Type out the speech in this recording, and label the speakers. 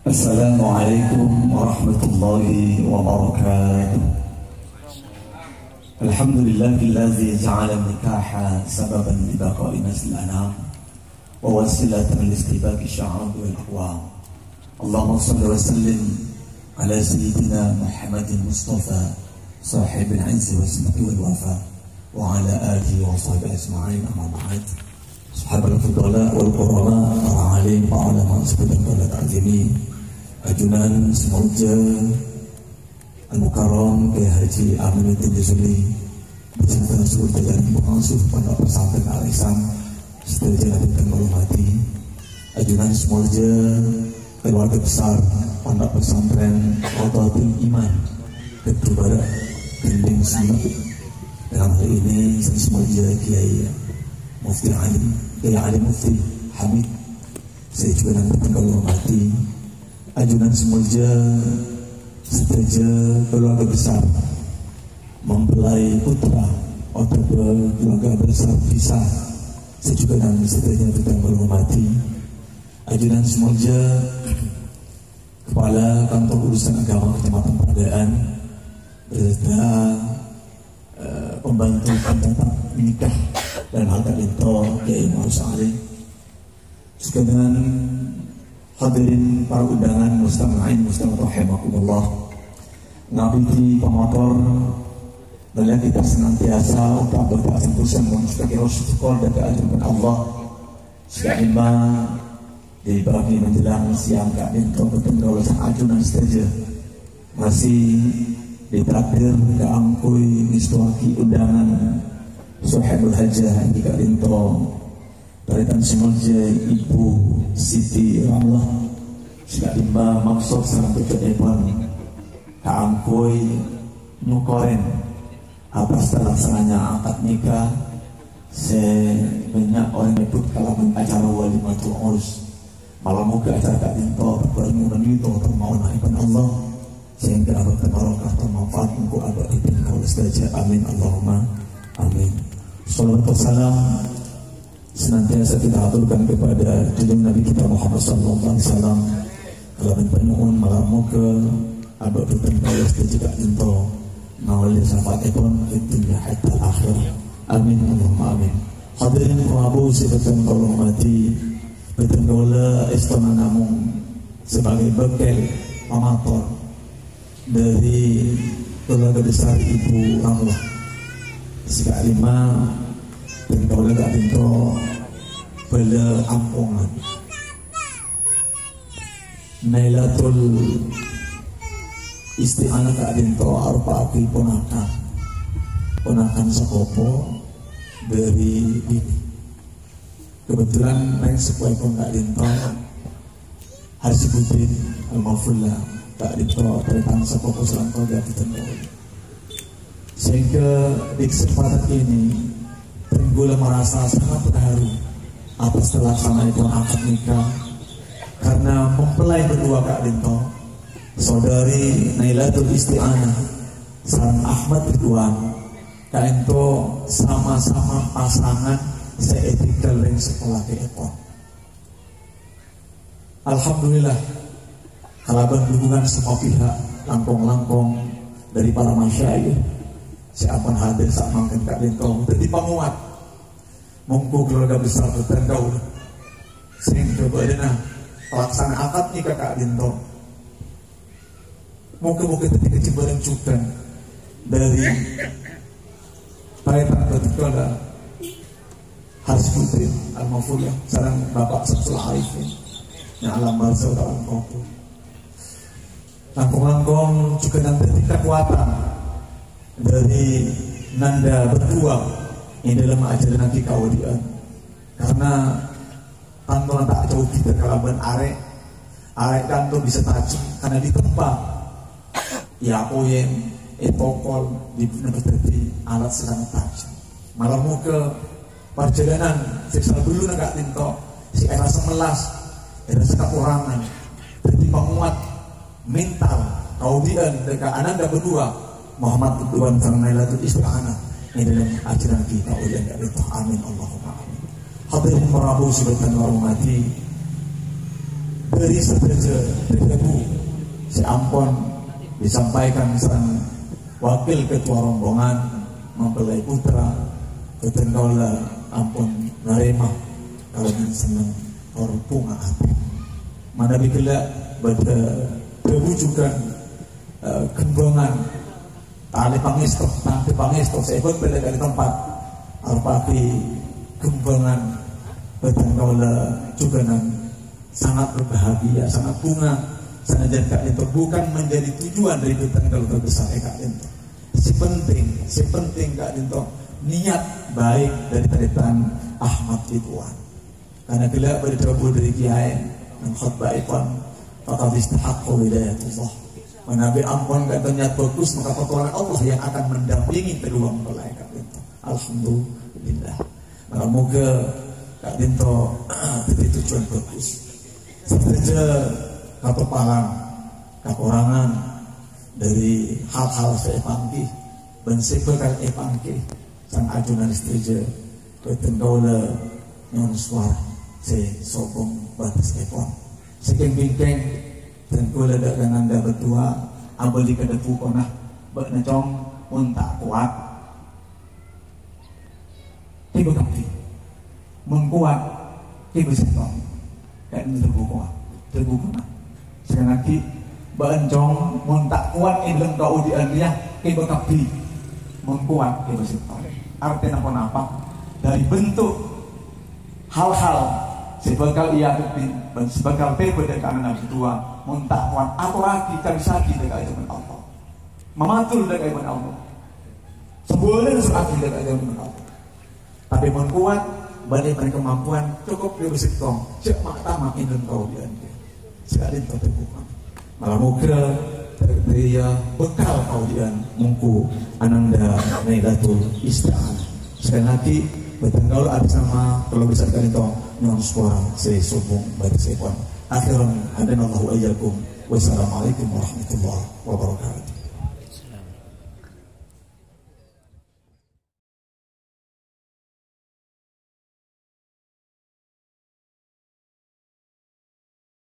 Speaker 1: Assalamualaikum warahmatullahi wabarakatuh. Alhamdulillahilladzi ja'ala nikaha sababan li baqa'i nasil anam wa wasilatan li istibaqi sya'ab wal aqwam. Allahumma shalli wa sallim ala sayyidina Muhammadin Mustafa sahibil 'izzi was samati wal wafa wa ala alihi wa sahbihi ajma'in, amma ba'd. Sahabat fudala wal qurama para alim para ulama sebutan pada ta'zimi ajunan semoga Al-Mukarram Kiai Haji Aminuddin Jazuli beserta seluruh jajaran pengasuh Pondok Pesantren Al-Ihsan setuju dan menghormati ajunan semoga keluarga besar Pondok Pesantren Rodatul Iman Kedua Gending Simak. Dalam hal ini semoga Kiai Mufti Ali, Kiai Ali Mufti Hamid, saya juga nanti menghormati ajunan semoga seteja keluarga besar mempelai putra atau keluarga besar bisa. Saya juga nanti seteja kita menghormati ajunan semoga kepala kantor urusan agama Kecamatan Padaan beserta pembantu pencatat nikah dan harta linto Kiai Ma'ruf Ali, sekalian hadirin para undangan mustami'in rahimakumullah. Ngabdi pemotor beliau kita senantiasa untuk berdoa sentusan mengucapkan syukur dan keagungan Allah. Sekalian dibagi menjelang siang Kak Binto bertemu sang ajunan saja masih ditakdir keangkui miswaki undangan Sohibul Hajah di Kak Binto Baritan semoga Ibu Siti Ramlah sekali maksud sangat berkedepan keangkui nyukoren atas terlaksananya akad nikah sebanyak orang ikut kalaman acara walimatul urus. Malam muka acara Kak Binto berpermunan itu termauan iban Allah sehingga abad kebarokah termanfaat untuk abad ibn kaulah saja. Amin Allahumma amin. Salawat wassalam senantiasa kita aturkan kepada junjungan Nabi kita Muhammad sallallahu alaihi wasallam. Kalau penuhun malam muka abad ibn kaulah saja Kak Binto ngawali syafaatipun fid dunya hatta akhir. Amin Allahumma amin. Hadirin Prabu sifatan kaulah mati betul kaulah istana namung sebagai bekel pamator dari keluarga besar Ibu Ramlah sekali dan kaulah Kak Binto bela ampungan Nailatul isti'anah Kak Binto arpa aki ponakan sekopo dari ini. Kebetulan naik sepuai pun Kak Binto Hasibuddin Al-Mafullah Kak Binto teretan sekopo selangkau dari tenggol. Sehingga di kesempatan ini Tenggula merasa sangat terharu atas terlaksananya akad nikah karena mempelai kedua Kak Binto saudari Nailatul Isti'anah San Ahmad Ridwan Kak Binto sama-sama pasangan seetikal yang sekolah ke Epon. Alhamdulillah kalaban dukungan semua pihak langkong-langkong dari para masyayikh siapun hadir saat mangken Kak Binto jadi penguat mongko keluarga besar bertendau sehingga berenah pelaksana akad nikah Kak Binto mungkin ketika cibareng cudan dari Paitan Batikala Hasbuddin Al-Mafullah sarang Bapak Samsul Arifin yang alam bahasa dalam kopo langkong-langkong juga nanti kekuatan dari Nanda berdua ini dalam ajaran nanti kawadian karena kantor tak jauh kita kalaban arek kantor bisa tajam karena di tempat ya oyen etokol di menjadi alat serang tajam malam muka perjalanan seksual dulu Kak Binto si era semelas era sekapurangan jadi penguat mental kawadian dekat ananda berdua Muhammad Ridwan sang Nailatul Isti'anah ini dalam ajaran kita oleh Kak Binto. Amin Allahumma amin. Hadirin Prabu sibatan warahmati dari sederja debu si ampun disampaikan sang wakil ketua rombongan mempelai putra ketenggala ampun narema kalian senang orang bunga hati mana bikila pada terwujudkan kembangan tali pangistok saya ikut pada kali tempat alpati kembangan ketenggala juga sangat berbahagia sangat bunga sangat jaga itu bukan menjadi tujuan dari ketenggala terbesar kak itu si penting kak itu niat baik dari taritan Ahmad Ridwan karena bila berdoa dari kiai dan khutbah ikon faqad istahaqqa wilayatullah menabi ampun kata niat bagus maka pertolongan Allah yang akan mendampingi kedua mempelai kak itu alhamdulillah maka moga kak Dinto jadi tujuan bagus saja katopalan kakurangan dari hal-hal saya panggih dan sebekal panggih sang ajunan istrija keten kaula nyon suar se sokong batas epon seking bingkeng dan kula dak kananda berdua ambel di kedepu konah bak necong mun tak kuat tiba kampi mun kuat tiba setong kan terbu konah sekali lagi bencong mun tak kuat indeng kau di andiah tiba kampi mun kuat tiba setong artinya apa dari bentuk hal-hal sebekal ia dan sebekal pada kanan kedua muntakwan atau lagi kami sakit dekat dengan Allah mematul dekat dengan Allah sebulan sakit dekat dengan Allah tapi mun kuat balik pada kemampuan cukup dia bersekong cek maktama indeng kau di anda sekali terbuka malah moga dia bekal kaudian mungku ananda nailatul istirahat sekali lagi bertanggal ada sama kalau bisa kali itu non suara saya subung bagi saya akhiran hadanallahu ayyakum wassalamualaikum warahmatullahi wabarakatuh.